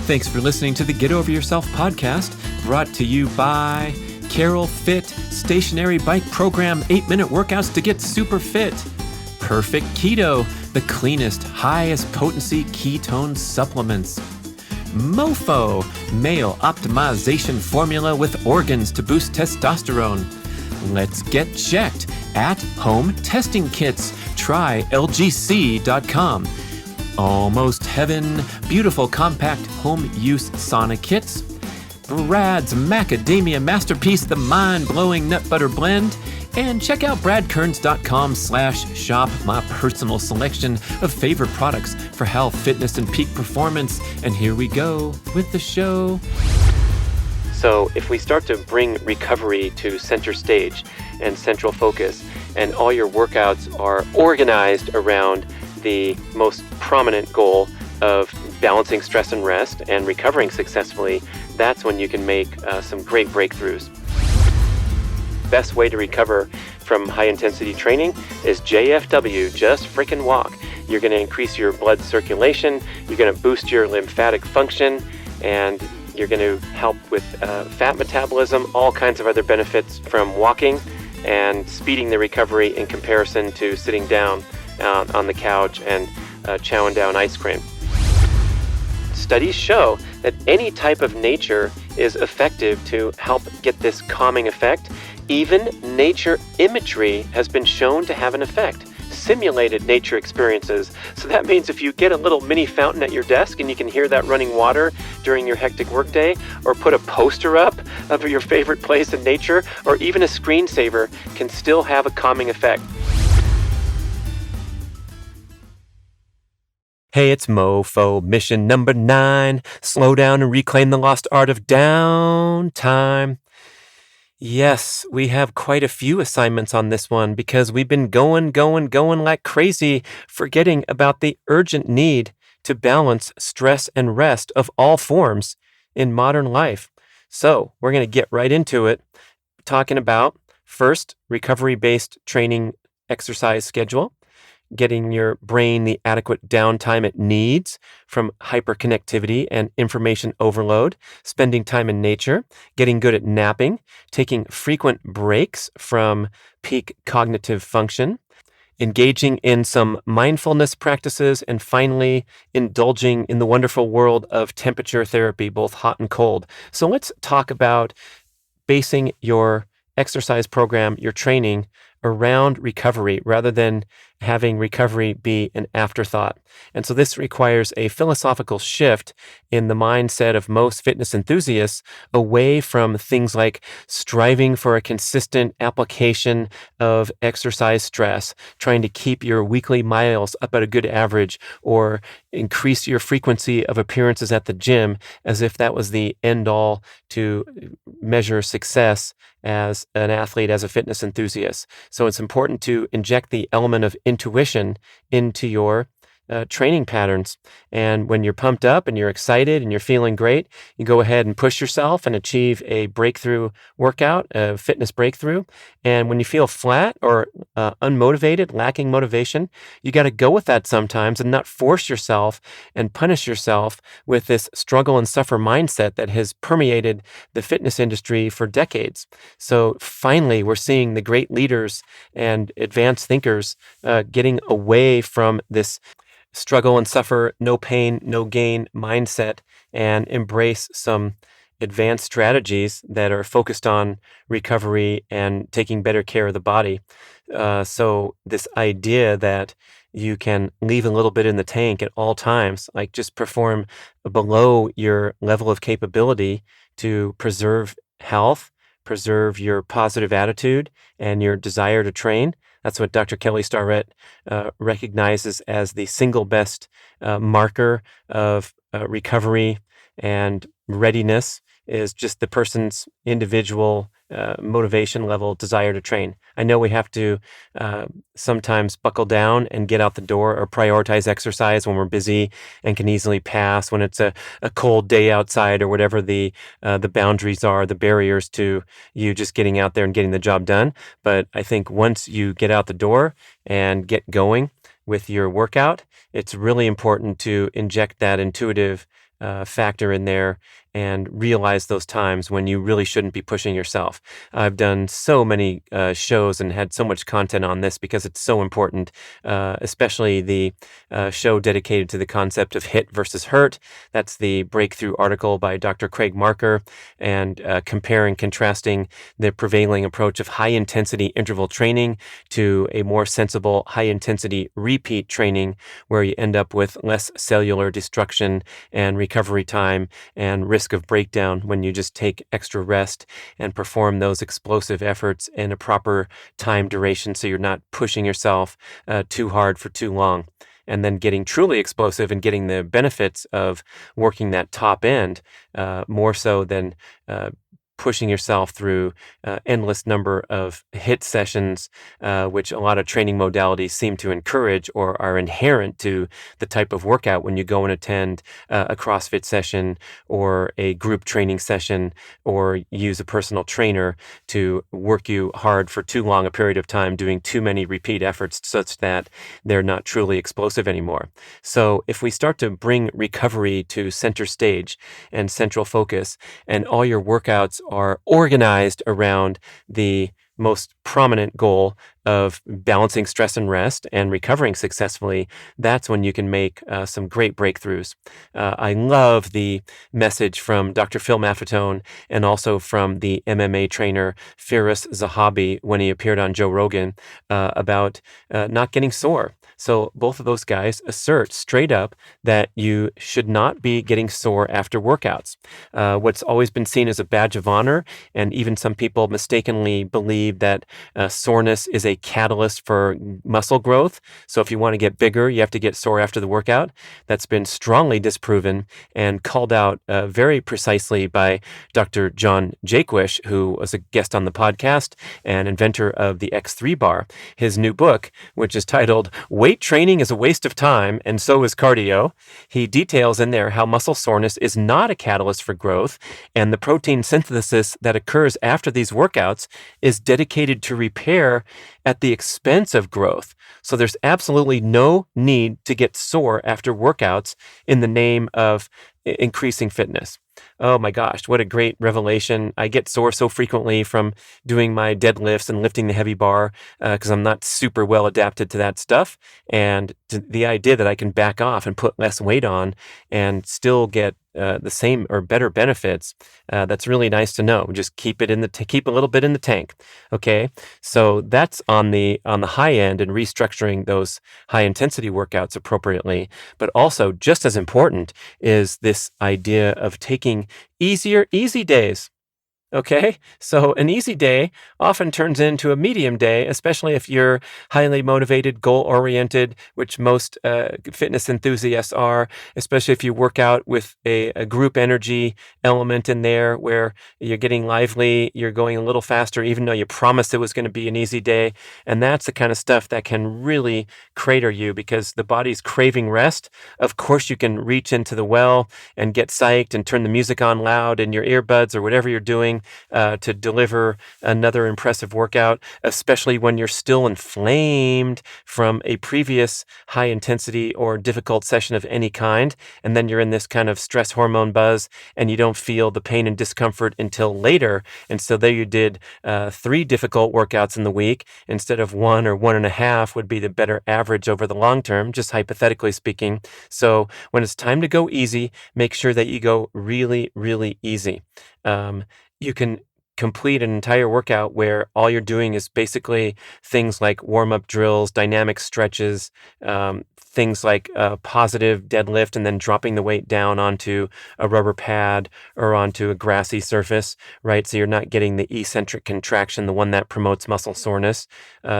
Thanks for listening to the Get Over Yourself podcast, brought to you by Carol Fit, Stationary Bike Program, 8-minute workouts to get super fit. Perfect Keto, the cleanest, highest potency ketone supplements. MOFO, male optimization formula with organs to boost testosterone. Let's get checked. At-home testing kits. Try lgc.com. Almost Heaven, beautiful compact home use sauna kits. B.rad's macadamia masterpiece, the mind-blowing nut butter blend. And check out bradkearns.com/shop, my personal selection of favorite products for health, fitness, and peak performance. And here we go with the show. So if we start to bring recovery to center stage and central focus, and all your workouts are organized around the most prominent goal of balancing stress and rest and recovering successfully, that's when you can make some great breakthroughs. Best way to recover from high-intensity training is JFW, just freaking walk. You're going to increase your blood circulation, you're going to boost your lymphatic function, and you're going to help with fat metabolism, all kinds of other benefits from walking and speeding the recovery in comparison to sitting down on the couch and chowing down ice cream. Studies show that any type of nature is effective to help get this calming effect. Even nature imagery has been shown to have an effect. Simulated nature experiences. So that means if you get a little mini fountain at your desk and you can hear that running water during your hectic workday, or put a poster up of your favorite place in nature, or even a screensaver, can still have a calming effect. Hey, it's MOFO, mission number 9. Slow down and reclaim the lost art of downtime. Yes, we have quite a few assignments on this one because we've been going like crazy, forgetting about the urgent need to balance stress and rest of all forms in modern life. So we're going to get right into it, talking about, first, recovery-based training exercise schedule, getting your brain the adequate downtime it needs from hyperconnectivity and information overload, spending time in nature, getting good at napping, taking frequent breaks from peak cognitive function, engaging in some mindfulness practices, and finally, indulging in the wonderful world of temperature therapy, both hot and cold. So let's talk about basing your exercise program, your training, around recovery rather than having recovery be an afterthought. And so this requires a philosophical shift in the mindset of most fitness enthusiasts away from things like striving for a consistent application of exercise stress, trying to keep your weekly miles up at a good average, or increase your frequency of appearances at the gym as if that was the end all to measure success as an athlete, as a fitness enthusiast. So it's important to inject the element of intuition into your training patterns. And when you're pumped up and you're excited and you're feeling great, you go ahead and push yourself and achieve a breakthrough workout, a fitness breakthrough. And when you feel flat or unmotivated, lacking motivation, you got to go with that sometimes and not force yourself and punish yourself with this struggle and suffer mindset that has permeated the fitness industry for decades. So finally, we're seeing the great leaders and advanced thinkers getting away from this struggle and suffer, no pain, no gain mindset, and embrace some advanced strategies that are focused on recovery and taking better care of the body. So this idea that you can leave a little bit in the tank at all times, like just perform below your level of capability to preserve health, preserve your positive attitude and your desire to train. That's what Dr. Kelly Starrett recognizes as the single best marker of recovery and readiness, is just the person's individual motivation level, desire to train. I know we have to sometimes buckle down and get out the door or prioritize exercise when we're busy and can easily pass when it's a cold day outside or whatever the boundaries are, the barriers to you just getting out there and getting the job done. But I think once you get out the door and get going with your workout, it's really important to inject that intuitive factor in there and realize those times when you really shouldn't be pushing yourself. I've done so many shows and had so much content on this because it's so important, especially the show dedicated to the concept of hit versus hurt. That's the breakthrough article by Dr. Craig Marker, and comparing, contrasting the prevailing approach of high-intensity interval training to a more sensible high-intensity repeat training where you end up with less cellular destruction and recovery time and risk of breakdown when you just take extra rest and perform those explosive efforts in a proper time duration so you're not pushing yourself too hard for too long. And then getting truly explosive and getting the benefits of working that top end more so than pushing yourself through endless number of hit sessions, which a lot of training modalities seem to encourage or are inherent to the type of workout when you go and attend a CrossFit session or a group training session or use a personal trainer to work you hard for too long a period of time, doing too many repeat efforts such that they're not truly explosive anymore. So if we start to bring recovery to center stage and central focus, and all your workouts are organized around the most prominent goal of balancing stress and rest and recovering successfully, that's when you can make some great breakthroughs. I love the message from Dr. Phil Maffetone and also from the MMA trainer Firas Zahabi when he appeared on Joe Rogan about not getting sore. So both of those guys assert straight up that you should not be getting sore after workouts. What's always been seen as a badge of honor, and even some people mistakenly believe that soreness is a catalyst for muscle growth. So if you want to get bigger, you have to get sore after the workout. That's been strongly disproven and called out very precisely by Dr. John Jaquish, who was a guest on the podcast and inventor of the X3 bar. His new book, which is titled Weight Training is a Waste of Time, and So is Cardio. He details in there how muscle soreness is not a catalyst for growth, and the protein synthesis that occurs after these workouts is dedicated to repair at the expense of growth. So there's absolutely no need to get sore after workouts in the name of increasing fitness. Oh my gosh, what a great revelation. I get sore so frequently from doing my deadlifts and lifting the heavy bar because I'm not super well adapted to that stuff. And the idea that I can back off and put less weight on and still get the same or better benefits, that's really nice to know. Just keep it in the keep a little bit in the tank. Okay, so that's on the high end and restructuring those high intensity workouts appropriately. But also, just as important is this idea of taking easy days. Okay, so an easy day often turns into a medium day, especially if you're highly motivated, goal-oriented, which most fitness enthusiasts are, especially if you work out with a group energy element in there where you're getting lively, you're going a little faster, even though you promised it was going to be an easy day. And that's the kind of stuff that can really crater you because the body's craving rest. Of course, you can reach into the well and get psyched and turn the music on loud in your earbuds or whatever you're doing to deliver another impressive workout, especially when you're still inflamed from a previous high intensity or difficult session of any kind. And then you're in this kind of stress hormone buzz and you don't feel the pain and discomfort until later. And so there you did 3 difficult workouts in the week instead of 1 or 1.5 would be the better average over the long term, just hypothetically speaking. So when it's time to go easy, make sure that you go really, really easy. You can complete an entire workout where all you're doing is basically things like warm-up drills, dynamic stretches, things like positive deadlift and then dropping the weight down onto a rubber pad or onto a grassy surface, right? So you're not getting the eccentric contraction, the one that promotes muscle soreness,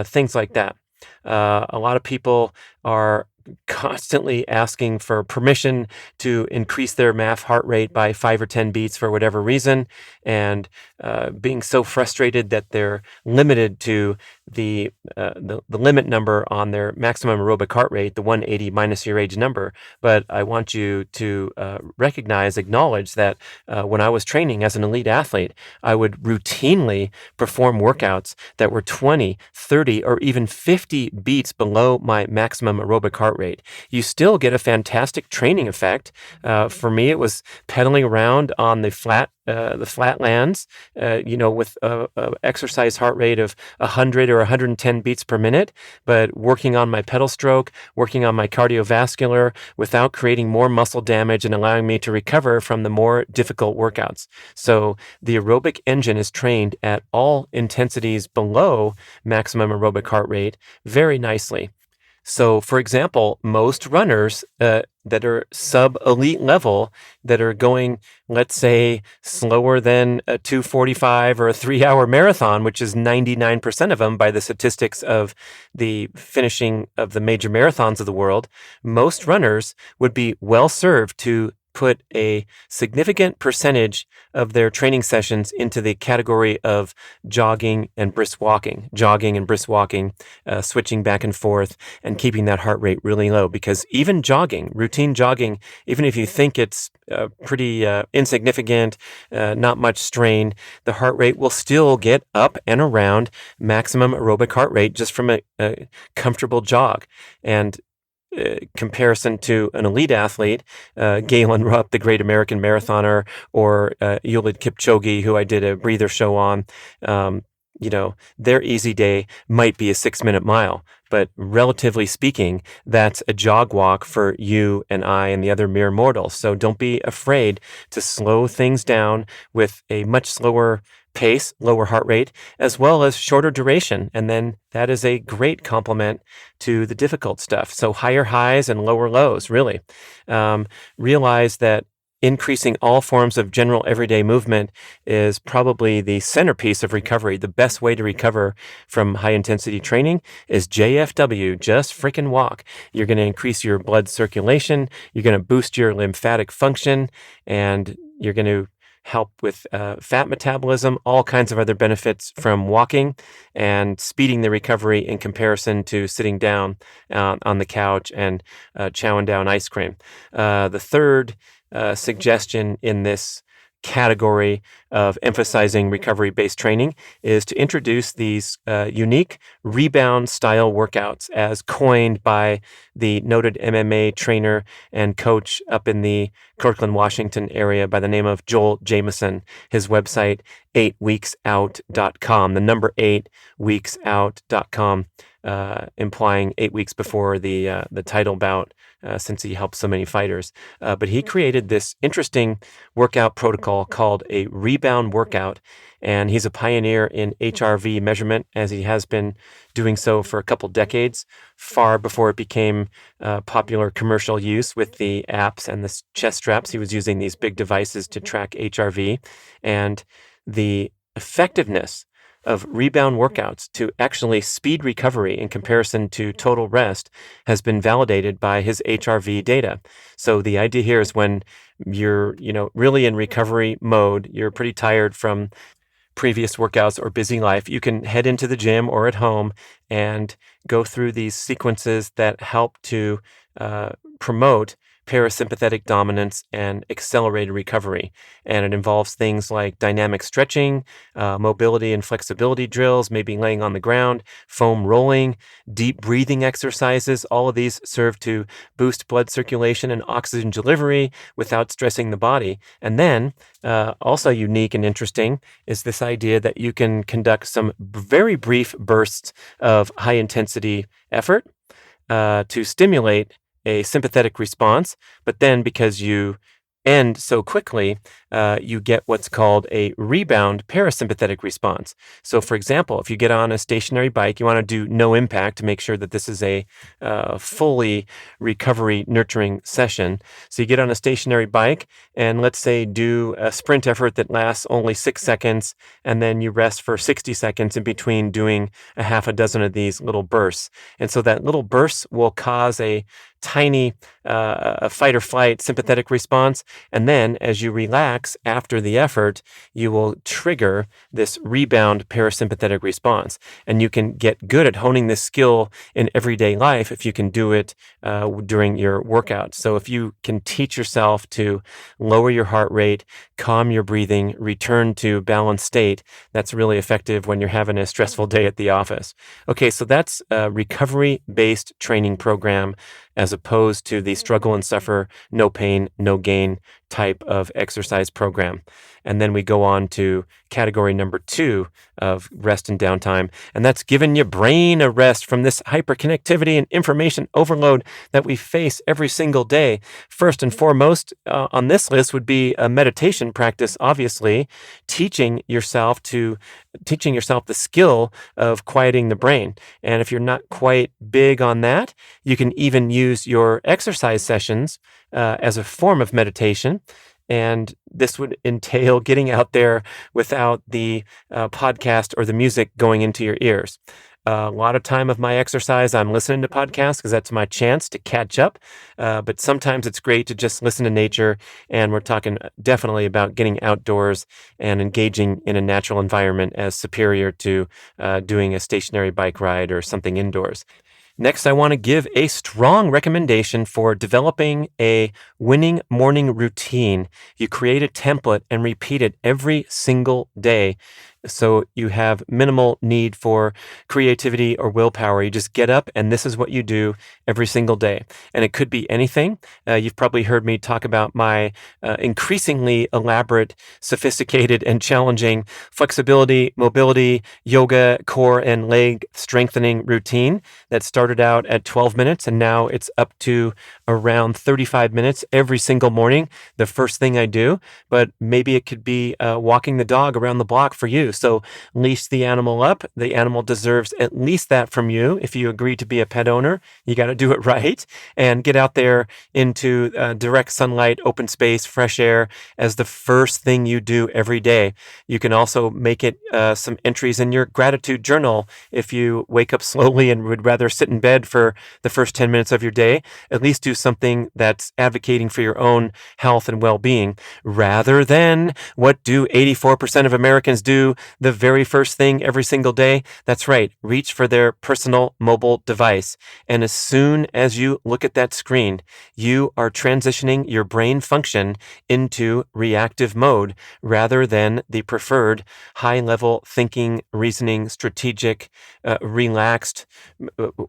things like that. A lot of people are constantly asking for permission to increase their MAF heart rate by 5 or 10 beats for whatever reason, and being so frustrated that they're limited to the limit number on their maximum aerobic heart rate, the 180 minus your age number. But I want you to acknowledge that when I was training as an elite athlete, I would routinely perform workouts that were 20, 30, or even 50 beats below my maximum aerobic heart rate. You still get a fantastic training effect. For me, it was pedaling around on the flatlands, with a exercise heart rate of 100 or 110 beats per minute, but working on my pedal stroke, working on my cardiovascular without creating more muscle damage and allowing me to recover from the more difficult workouts. So the aerobic engine is trained at all intensities below maximum aerobic heart rate very nicely. So, for example, most runners that are sub-elite level, that are going, let's say, slower than a 2:45 or a 3-hour marathon, which is 99% of them by the statistics of the finishing of the major marathons of the world, most runners would be well served to put a significant percentage of their training sessions into the category of jogging and brisk walking, switching back and forth and keeping that heart rate really low. Because even jogging, routine jogging, even if you think it's pretty insignificant, not much strain, the heart rate will still get up and around maximum aerobic heart rate just from a comfortable jog. And comparison to an elite athlete, Galen Rupp, the great American marathoner, or Eliud Kipchoge, who I did a breather show on, their easy day might be a 6-minute mile. But relatively speaking, that's a jog walk for you and I and the other mere mortals. So don't be afraid to slow things down with a much slower pace, lower heart rate, as well as shorter duration. And then that is a great complement to the difficult stuff. So higher highs and lower lows, really. Realize that increasing all forms of general everyday movement is probably the centerpiece of recovery. The best way to recover from high intensity training is JFW, just freaking walk. You're going to increase your blood circulation, you're going to boost your lymphatic function, and you're going to help with fat metabolism, all kinds of other benefits from walking and speeding the recovery in comparison to sitting down on the couch and chowing down ice cream. The third suggestion in this category of emphasizing recovery-based training is to introduce these unique rebound style workouts as coined by the noted MMA trainer and coach up in the Kirkland, Washington area by the name of Joel Jameson. His website, 8weeksout.com, the number 8weeksout.com, implying 8 weeks before the title bout, since he helps so many fighters. But he created this interesting workout protocol called a Rebound workout, and he's a pioneer in HRV measurement, as he has been doing so for a couple decades, far before it became popular commercial use with the apps and the chest straps. He was using these big devices to track HRV, and the effectiveness of rebound workouts to actually speed recovery in comparison to total rest has been validated by his HRV data. So the idea here is when you're, really in recovery mode, you're pretty tired from previous workouts or busy life, you can head into the gym or at home and go through these sequences that help to promote parasympathetic dominance and accelerated recovery. And it involves things like dynamic stretching, mobility and flexibility drills, maybe laying on the ground, foam rolling, deep breathing exercises. All of these serve to boost blood circulation and oxygen delivery without stressing the body. And then also unique and interesting is this idea that you can conduct some very brief bursts of high intensity effort to stimulate a sympathetic response, but then because you end so quickly, you get what's called a rebound parasympathetic response. So for example, if you get on a stationary bike, you want to do no impact to make sure that this is a fully recovery nurturing session. So you get on a stationary bike and let's say do a sprint effort that lasts only 6 seconds, and then you rest for 60 seconds in between doing a half a dozen of these little bursts. And so that little burst will cause a tiny fight or flight sympathetic response. And then as you relax after the effort, you will trigger this rebound parasympathetic response. And you can get good at honing this skill in everyday life if you can do it during your workout. So if you can teach yourself to lower your heart rate, calm your breathing, return to balanced state, that's really effective when you're having a stressful day at the office. Okay, so that's a recovery-based training program as opposed to the struggle and suffer, no pain, no gain type of exercise program. And then we go on to category number 2 of rest and downtime, and that's giving your brain a rest from this hyperconnectivity and information overload that we face every single day. First and foremost on this list would be a meditation practice, obviously, teaching yourself the skill of quieting the brain. And if you're not quite big on that, you can even use your exercise sessions as a form of meditation. And this would entail getting out there without the podcast or the music going into your ears. A lot of time of my exercise, I'm listening to podcasts because that's my chance to catch up. But sometimes it's great to just listen to nature. And we're talking definitely about getting outdoors and engaging in a natural environment as superior to doing a stationary bike ride or something indoors. Next, I want to give a strong recommendation for developing a winning morning routine. You create a template and repeat it every single day. So you have minimal need for creativity or willpower. You just get up and this is what you do every single day. And it could be anything. You've probably heard me talk about my increasingly elaborate, sophisticated, and challenging flexibility, mobility, yoga, core, and leg strengthening routine that started out at 12 minutes and now it's up to around 35 minutes every single morning, the first thing I do. But maybe it could be walking the dog around the block for you. So leash the animal up. The animal deserves at least that from you. If you agree to be a pet owner, you got to do it right and get out there into direct sunlight, open space, fresh air as the first thing you do every day. You can also make it some entries in your gratitude journal. If you wake up slowly and would rather sit in bed for the first 10 minutes of your day, at least do something that's advocating for your own health and well-being rather than what do 84% of Americans do the very first thing every single day? That's right. Reach for their personal mobile device. And as soon as you look at that screen, you are transitioning your brain function into reactive mode rather than the preferred high-level thinking, reasoning, strategic, relaxed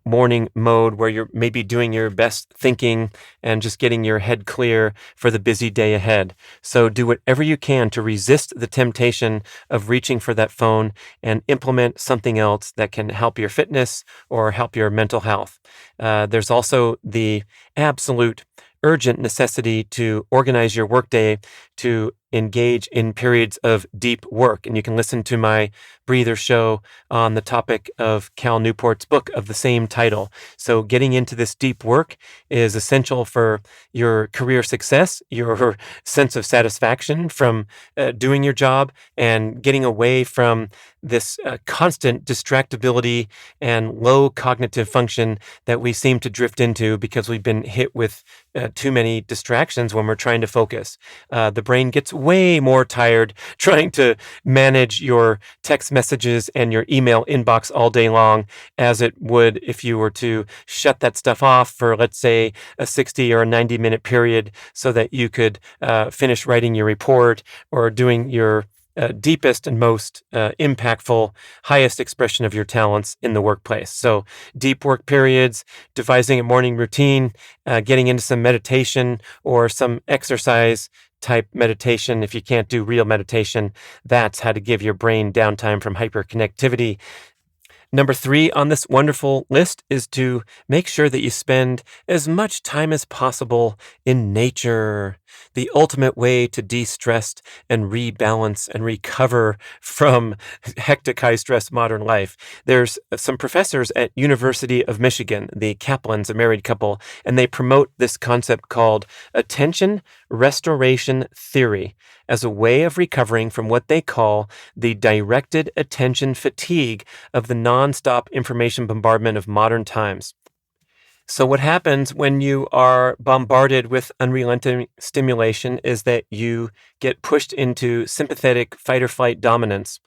morning mode where you're maybe doing your best thinking and just getting your head clear for the busy day ahead. So do whatever you can to resist the temptation of reaching for that phone and implement something else that can help your fitness or help your mental health. There's also the absolute urgent necessity to organize your workday to engage in periods of deep work. And you can listen to my Breather show on the topic of Cal Newport's book of the same title. So getting into this deep work is essential for your career success, your sense of satisfaction from doing your job, and getting away from this constant distractibility and low cognitive function that we seem to drift into because we've been hit with too many distractions when we're trying to focus. The brain gets way more tired trying to manage your text messages and your email inbox all day long as it would if you were to shut that stuff off for, let's say, a 60 or a 90-minute period so that you could finish writing your report or doing your deepest and most impactful, highest expression of your talents in the workplace. So deep work periods, devising a morning routine, getting into some meditation or some exercise type meditation. If you can't do real meditation, that's how to give your brain downtime from hyperconnectivity. Number 3 on this wonderful list is to make sure that you spend as much time as possible in nature. The ultimate way to de-stress and rebalance and recover from hectic, high-stress modern life. There's some professors at University of Michigan, the Kaplans, a married couple, and they promote this concept called attention restoration theory as a way of recovering from what they call the directed attention fatigue of the nonstop information bombardment of modern times. So what happens when you are bombarded with unrelenting stimulation is that you get pushed into sympathetic fight or flight dominance.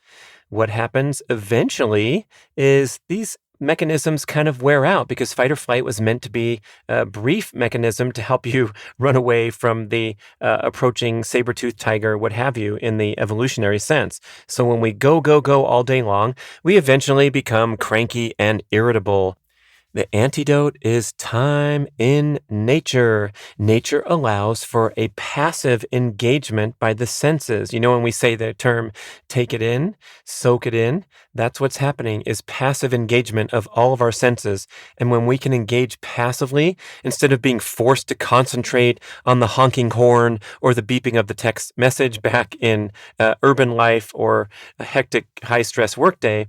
What happens eventually is these mechanisms kind of wear out because fight or flight was meant to be a brief mechanism to help you run away from the approaching saber-toothed tiger, what have you, in the evolutionary sense. So when we go, go, go all day long, we eventually become cranky and irritable. The antidote is time in nature. Nature allows for a passive engagement by the senses. You know, when we say the term take it in, soak it in, that's what's happening is passive engagement of all of our senses. And when we can engage passively, instead of being forced to concentrate on the honking horn or the beeping of the text message back in urban life or a hectic high stress workday,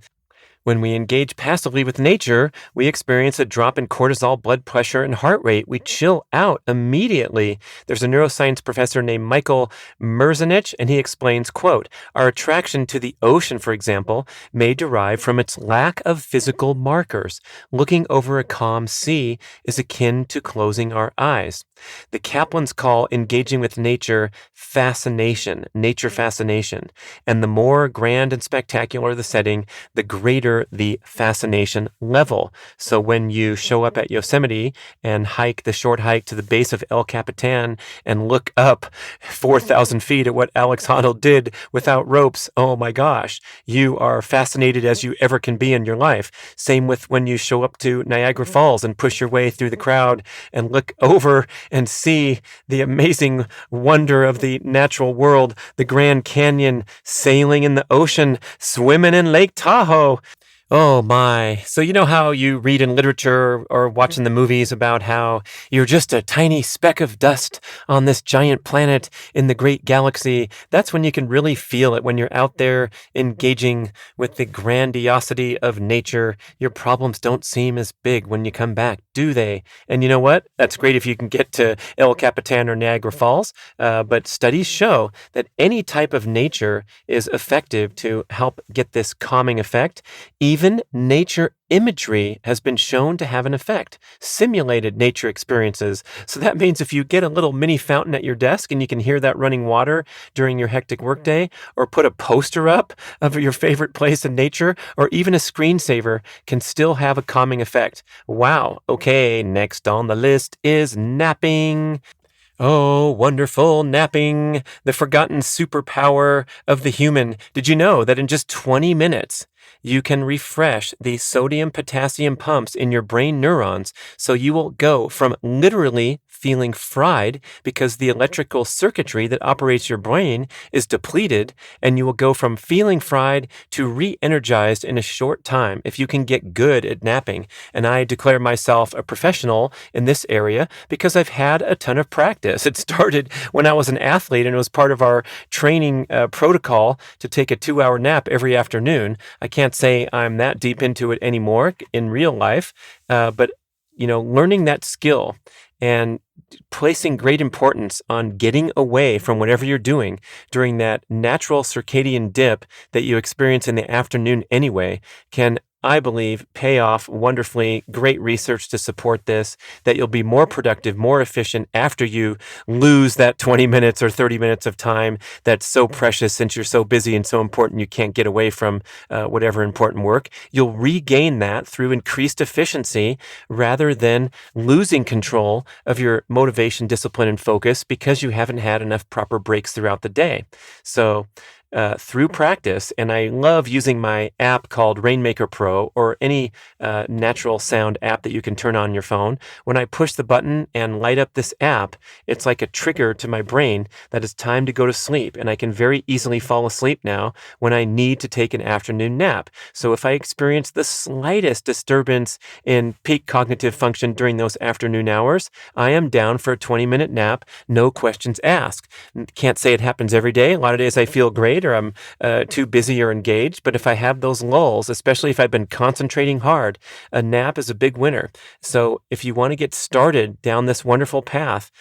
when we engage passively with nature, we experience a drop in cortisol, blood pressure, and heart rate. We chill out immediately. There's a neuroscience professor named Michael Merzenich, and he explains, quote, our attraction to the ocean, for example, may derive from its lack of physical markers. Looking over a calm sea is akin to closing our eyes. The Kaplans call engaging with nature fascination, nature fascination. And the more grand and spectacular the setting, the greater the fascination level. So when you show up at Yosemite and hike the short hike to the base of El Capitan and look up 4,000 feet at what Alex Honnold did without ropes, oh my gosh, you are fascinated as you ever can be in your life. Same with when you show up to Niagara Falls and push your way through the crowd and look over and see the amazing wonder of the natural world, the Grand Canyon, sailing in the ocean, swimming in Lake Tahoe. Oh my. So you know how you read in literature or watch in the movies about how you're just a tiny speck of dust on this giant planet in the great galaxy? That's when you can really feel it, when you're out there engaging with the grandiosity of nature. Your problems don't seem as big when you come back, do they? And you know what? That's great if you can get to El Capitan or Niagara Falls, but studies show that any type of nature is effective to help get this calming effect. Even nature imagery has been shown to have an effect, simulated nature experiences. So that means if you get a little mini fountain at your desk and you can hear that running water during your hectic workday, or put a poster up of your favorite place in nature, or even a screensaver, can still have a calming effect. Wow. Okay, next on the list is napping. Oh, wonderful napping, the forgotten superpower of the human. Did you know that in just 20 minutes, you can refresh the sodium-potassium pumps in your brain neurons, so you will go from literally feeling fried because the electrical circuitry that operates your brain is depleted, and you will go from feeling fried to re-energized in a short time if you can get good at napping. And I declare myself a professional in this area because I've had a ton of practice. It started when I was an athlete, and it was part of our training protocol to take a 2-hour nap every afternoon. I can't say I'm that deep into it anymore in real life, but learning that skill and placing great importance on getting away from whatever you're doing during that natural circadian dip that you experience in the afternoon anyway can, I believe, pay off wonderfully. Great research to support this, that you'll be more productive, more efficient after you lose that 20 minutes or 30 minutes of time that's so precious since you're so busy and so important you can't get away from whatever important work. You'll regain that through increased efficiency rather than losing control of your motivation, discipline, and focus because you haven't had enough proper breaks throughout the day. So through practice, and I love using my app called Rainmaker Pro or any natural sound app that you can turn on your phone. When I push the button and light up this app, it's like a trigger to my brain that it's time to go to sleep, and I can very easily fall asleep now when I need to take an afternoon nap. So if I experience the slightest disturbance in peak cognitive function during those afternoon hours, I am down for a 20-minute nap, no questions asked. Can't say it happens every day. A lot of days I feel great, or I'm too busy or engaged. But if I have those lulls, especially if I've been concentrating hard, a nap is a big winner. So if you want to get started down this wonderful path,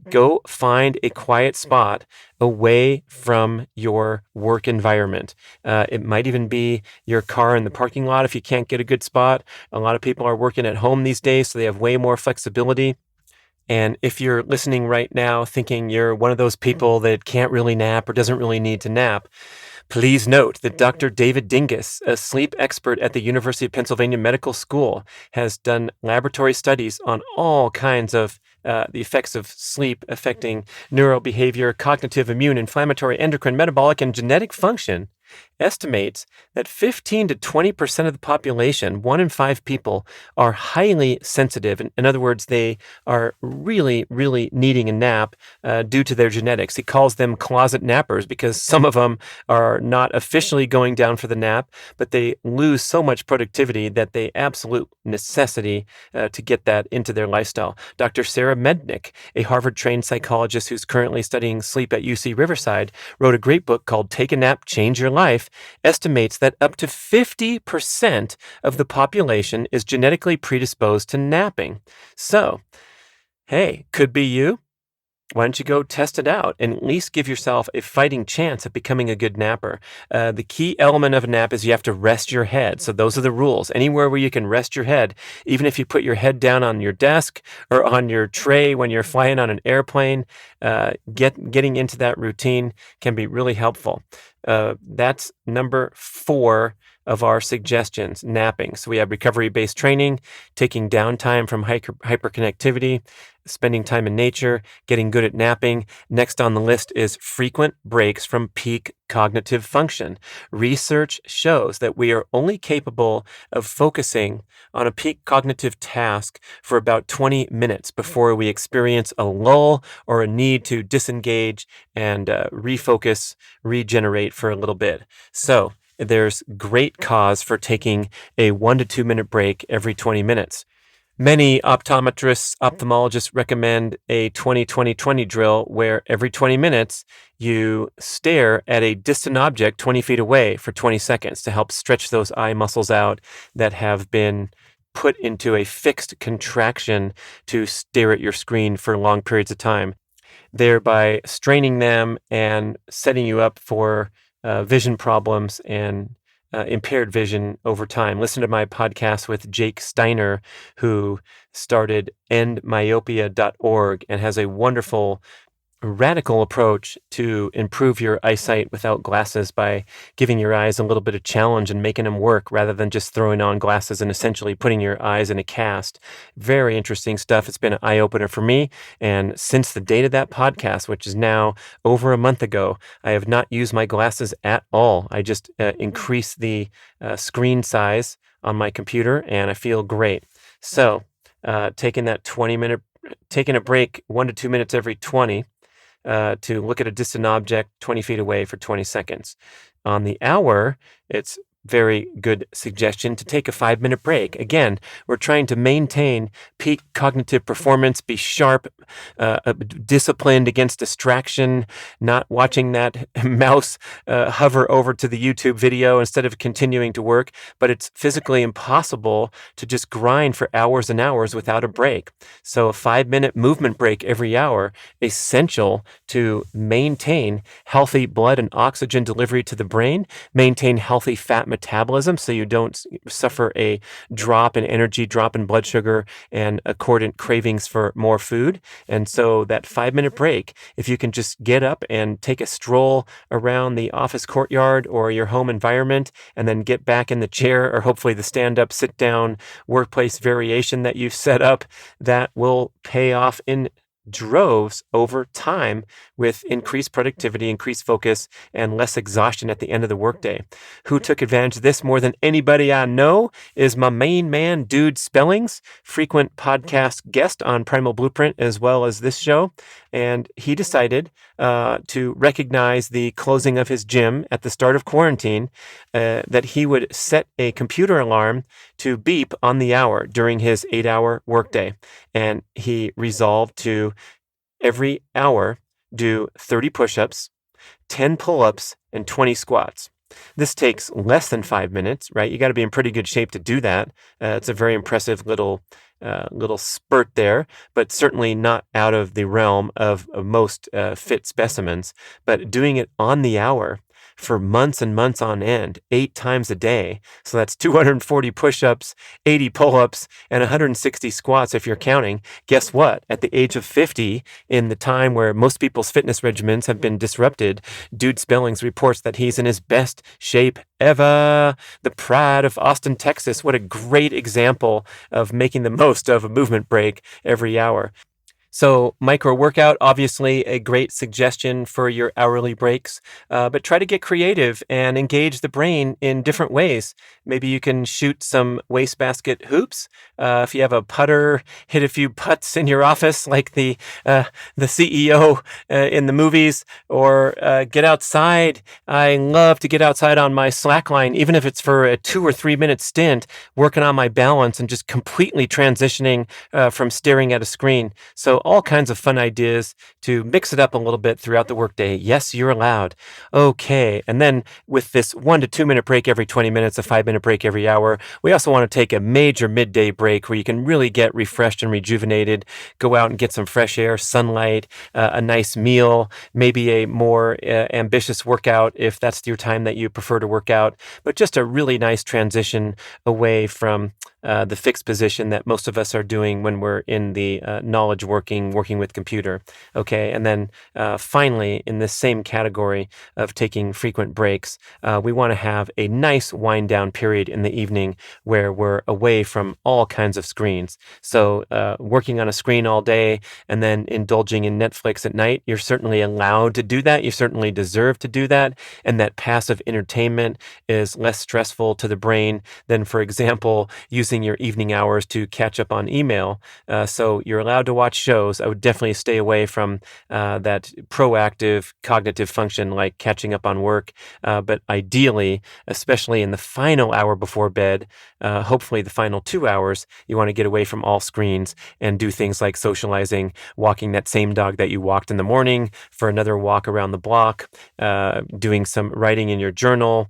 Go find a quiet spot away from your work environment. It might even be your car in the parking lot if you can't get a good spot. A lot of people are working at home these days, so they have way more flexibility. And if you're listening right now thinking you're one of those people that can't really nap or doesn't really need to nap, please note that Dr. David Dingus, a sleep expert at the University of Pennsylvania Medical School, has done laboratory studies on all kinds of the effects of sleep affecting neurobehavior, cognitive, immune, inflammatory, endocrine, metabolic, and genetic function. Estimates that 15 to 20% of the population, 1 in 5 people, are highly sensitive. In other words, they are really, really needing a nap due to their genetics. He calls them closet nappers because some of them are not officially going down for the nap, but they lose so much productivity that they absolute necessity to get that into their lifestyle. Dr. Sarah Mednick, a Harvard-trained psychologist who's currently studying sleep at UC Riverside, wrote a great book called Take a Nap, Change Your Life, estimates that up to 50% of the population is genetically predisposed to napping. So, hey, could be you. Why don't you go test it out and at least give yourself a fighting chance at becoming a good napper? The key element of a nap is you have to rest your head. So those are the rules. Anywhere where you can rest your head, even if you put your head down on your desk or on your tray when you're flying on an airplane, getting into that routine can be really helpful. That's number 4 of our suggestions, napping. So we have recovery-based training, taking downtime from hyperconnectivity, spending time in nature, getting good at napping. Next on the list is frequent breaks from peak cognitive function. Research shows that we are only capable of focusing on a peak cognitive task for about 20 minutes before we experience a lull or a need to disengage and refocus, regenerate for a little bit. So there's great cause for taking a 1 to 2 minute break every 20 minutes. Many optometrists, ophthalmologists recommend a 20-20-20 drill where every 20 minutes you stare at a distant object 20 feet away for 20 seconds to help stretch those eye muscles out that have been put into a fixed contraction to stare at your screen for long periods of time, thereby straining them and setting you up for vision problems and impaired vision over time. Listen to my podcast with Jake Steiner, who started endmyopia.org and has a wonderful radical approach to improve your eyesight without glasses by giving your eyes a little bit of challenge and making them work rather than just throwing on glasses and essentially putting your eyes in a cast. Very interesting stuff. It's been an eye-opener for me. And since the date of that podcast, which is now over a month ago, I have not used my glasses at all. I just increased the screen size on my computer and I feel great. So taking a break 1 to 2 minutes every 20 to look at a distant object 20 feet away for 20 seconds. On the hour, it's very good suggestion to take a 5-minute break. Again, we're trying to maintain peak cognitive performance, be sharp, disciplined against distraction, not watching that mouse hover over to the YouTube video instead of continuing to work. But it's physically impossible to just grind for hours and hours without a break. So a 5-minute movement break every hour, essential to maintain healthy blood and oxygen delivery to the brain, maintain healthy fat metabolism so you don't suffer a drop in energy, drop in blood sugar, and accordant cravings for more food. And so that 5-minute break, if you can just get up and take a stroll around the office courtyard or your home environment and then get back in the chair or hopefully the stand-up, sit-down workplace variation that you've set up, that will pay off in droves over time with increased productivity, increased focus, and less exhaustion at the end of the workday. Who took advantage of this more than anybody I know is my main man, Dude Spellings, frequent podcast guest on Primal Blueprint as well as this show. And he decided to recognize the closing of his gym at the start of quarantine, that he would set a computer alarm to beep on the hour during his 8-hour workday. And he resolved to every hour do 30 push-ups, 10 pull-ups, and 20 squats. This takes less than 5 minutes, right? You got to be in pretty good shape to do that. It's a very impressive little spurt there, but certainly not out of the realm of most fit specimens. But doing it on the hour for months and months on end, 8 times a day. So that's 240 push-ups, 80 pull-ups, and 160 squats if you're counting. Guess what? At the age of 50, in the time where most people's fitness regimens have been disrupted, Dude Spellings reports that he's in his best shape ever. The pride of Austin, Texas. What a great example of making the most of a movement break every hour. So micro workout, obviously a great suggestion for your hourly breaks, but try to get creative and engage the brain in different ways. Maybe you can shoot some wastebasket hoops. If you have a putter, hit a few putts in your office like the CEO in the movies, or get outside. I love to get outside on my slackline, even if it's for a 2 or 3 minute stint, working on my balance and just completely transitioning from staring at a screen. So all kinds of fun ideas to mix it up a little bit throughout the workday. Yes, you're allowed. Okay. And then with this 1 to 2 minute break every 20 minutes, a 5 minute break every hour, we also want to take a major midday break where you can really get refreshed and rejuvenated, go out and get some fresh air, sunlight, a nice meal, maybe a more ambitious workout if that's your time that you prefer to work out, but just a really nice transition away from the fixed position that most of us are doing when we're in the knowledge working with computer. Okay, and then finally, in this same category of taking frequent breaks, we want to have a nice wind down period in the evening where we're away from all kinds of screens. So working on a screen all day and then indulging in Netflix at night, you're certainly allowed to do that. You certainly deserve to do that. And that passive entertainment is less stressful to the brain than, for example, using your evening hours to catch up on email. So you're allowed to watch shows. I would definitely stay away from that proactive cognitive function like catching up on work. But ideally, especially in the final hour before bed, hopefully the final 2 hours, you want to get away from all screens and do things like socializing, walking that same dog that you walked in the morning for another walk around the block, doing some writing in your journal,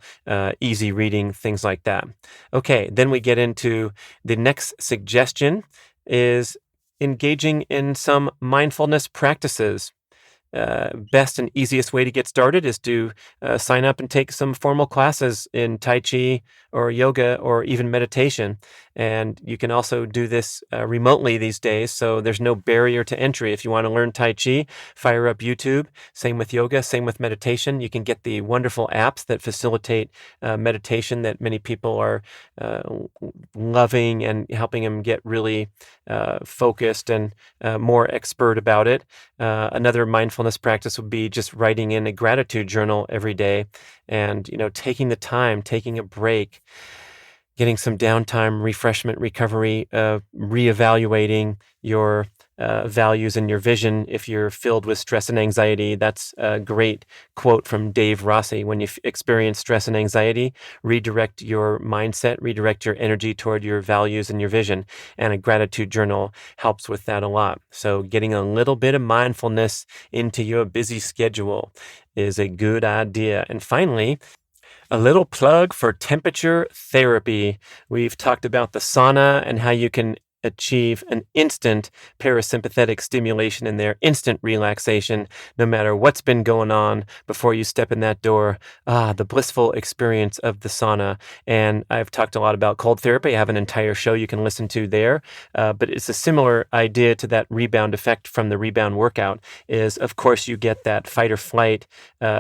easy reading, things like that. Okay, then we get into the next suggestion is engaging in some mindfulness practices. Best and easiest way to get started is to sign up and take some formal classes in Tai Chi or yoga or even meditation. And you can also do this remotely these days, so there's no barrier to entry. If you want to learn Tai Chi, fire up YouTube. Same with yoga, same with meditation. You can get the wonderful apps that facilitate meditation that many people are loving and helping them get really focused and more expert about it. Another mindfulness practice would be just writing in a gratitude journal every day and, taking the time, taking a break, getting some downtime, refreshment, recovery, reevaluating your values and your vision if you're filled with stress and anxiety. That's a great quote from Dave Rossi. When you experience stress and anxiety, redirect your mindset, redirect your energy toward your values and your vision. And a gratitude journal helps with that a lot. So getting a little bit of mindfulness into your busy schedule is a good idea. And finally, a little plug for temperature therapy. We've talked about the sauna and how you can achieve an instant parasympathetic stimulation in there, instant relaxation, no matter what's been going on before you step in that door. The blissful experience of the sauna. And I've talked a lot about cold therapy. I have an entire show you can listen to there. But it's a similar idea to that rebound effect from the rebound workout is, of course, you get that fight or flight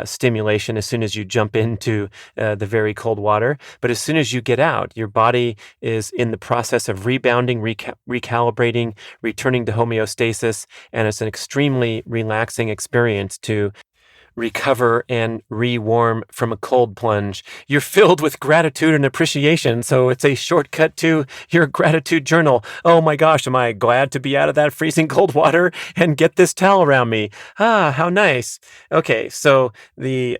stimulation as soon as you jump into the very cold water. But as soon as you get out, your body is in the process of rebounding, recalibrating, returning to homeostasis, and it's an extremely relaxing experience to recover and re-warm from a cold plunge. You're filled with gratitude and appreciation, so it's a shortcut to your gratitude journal. Oh my gosh, am I glad to be out of that freezing cold water and get this towel around me? How nice. Okay, so the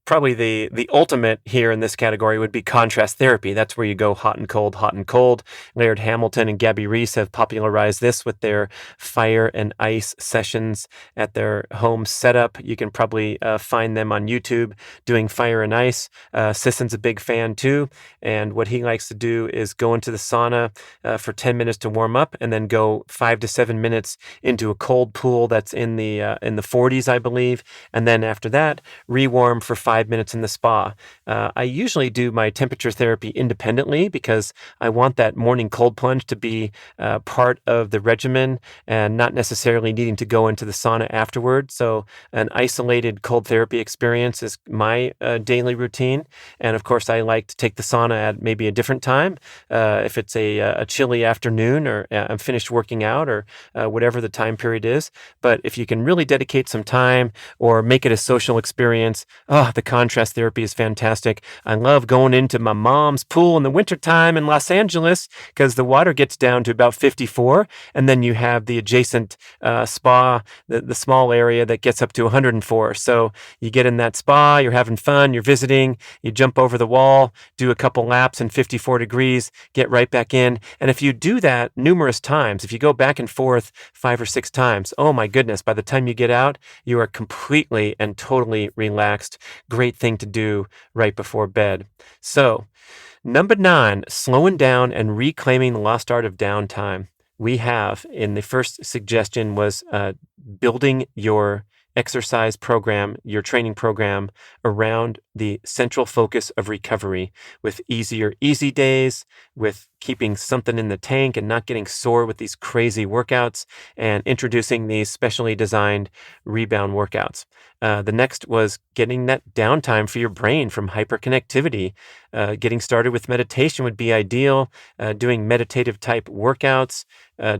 probably the ultimate here in this category would be contrast therapy. That's where you go hot and cold, hot and cold. Laird Hamilton and Gabby Reese have popularized this with their fire and ice sessions at their home setup. You can probably find them on YouTube doing fire and ice. Sisson's a big fan too, and what he likes to do is go into the sauna for 10 minutes to warm up, and then go 5 to 7 minutes into a cold pool that's in the 40s, I believe, and then after that, rewarm for 5 minutes in the spa. I usually do my temperature therapy independently because I want that morning cold plunge to be part of the regimen and not necessarily needing to go into the sauna afterward. So an isolated cold therapy experience is my daily routine. And of course, I like to take the sauna at maybe a different time. If it's a chilly afternoon, or I'm finished working out, or whatever the time period is. But if you can really dedicate some time or make it a social experience, the contrast therapy is fantastic. I love going into my mom's pool in the wintertime in Los Angeles because the water gets down to about 54, and then you have the adjacent spa, the small area that gets up to 104. So you get in that spa, you're having fun, you're visiting, you jump over the wall, do a couple laps in 54 degrees, get right back in. And if you do that numerous times, if you go back and forth 5 or 6 times, oh my goodness, by the time you get out, you are completely and totally relaxed. Great thing to do right before bed. So, number 9, slowing down and reclaiming the lost art of downtime. We have, in the first suggestion, was building your exercise program, your training program, around the central focus of recovery, with easier easy days, with keeping something in the tank and not getting sore with these crazy workouts, and introducing these specially designed rebound workouts. The next was getting that downtime for your brain from hyperconnectivity. Getting started with meditation would be ideal. Doing meditative type workouts,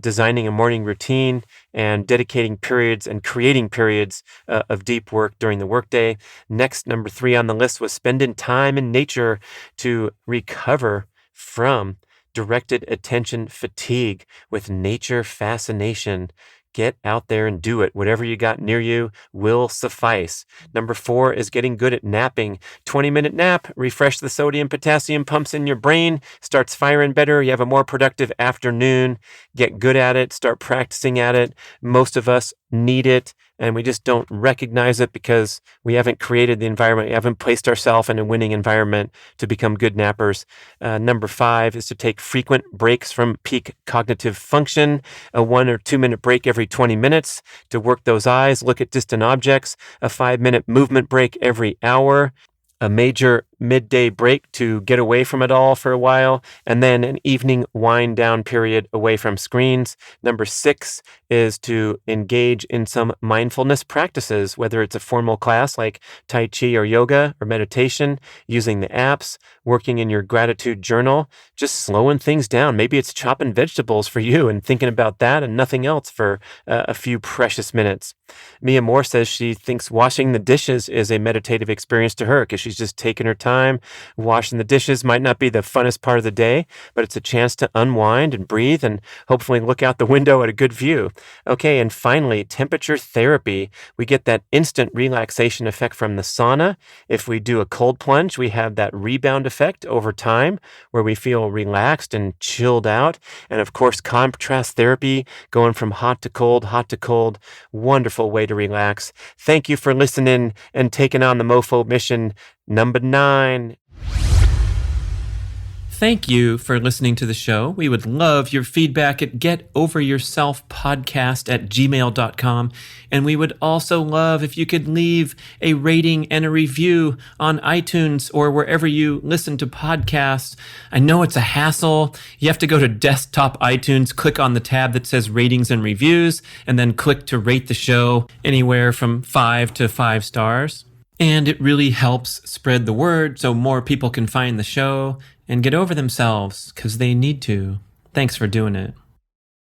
designing a morning routine, and dedicating periods and creating periods of deep work during the workday. Next, number 3 on the list was spending time in nature to recover from directed attention fatigue with nature fascination. Get out there and do it. Whatever you got near you will suffice. Number 4 is getting good at napping. 20-minute nap, refresh the sodium, potassium pumps in your brain, starts firing better. You have a more productive afternoon. Get good at it. Start practicing at it. Most of us need it, and we just don't recognize it because we haven't created the environment. We haven't placed ourselves in a winning environment to become good nappers. Number 5 is to take frequent breaks from peak cognitive function, a 1 or 2 minute break every 20 minutes to work those eyes, look at distant objects, a 5-minute movement break every hour, a major midday break to get away from it all for a while, and then an evening wind down period away from screens. Number 6 is to engage in some mindfulness practices, whether it's a formal class like Tai Chi or yoga or meditation, using the apps, working in your gratitude journal, just slowing things down. Maybe it's chopping vegetables for you and thinking about that and nothing else for a few precious minutes. Mia Moore says she thinks washing the dishes is a meditative experience to her because she's just taking her time. Washing the dishes might not be the funnest part of the day, but it's a chance to unwind and breathe and hopefully look out the window at a good view. Okay, and finally, temperature therapy. We get that instant relaxation effect from the sauna. If we do a cold plunge, we have that rebound effect over time where we feel relaxed and chilled out. And of course, contrast therapy, going from hot to cold, wonderful way to relax. Thank you for listening and taking on the MOFO mission number 9. Thank you for listening to the show. We would love your feedback at getoveryourselfpodcast@gmail.com. And we would also love if you could leave a rating and a review on iTunes or wherever you listen to podcasts. I know it's a hassle. You have to go to desktop iTunes, click on the tab that says ratings and reviews, and then click to rate the show anywhere from 5 to 5 stars. And it really helps spread the word so more people can find the show and get over themselves because they need to. Thanks for doing it.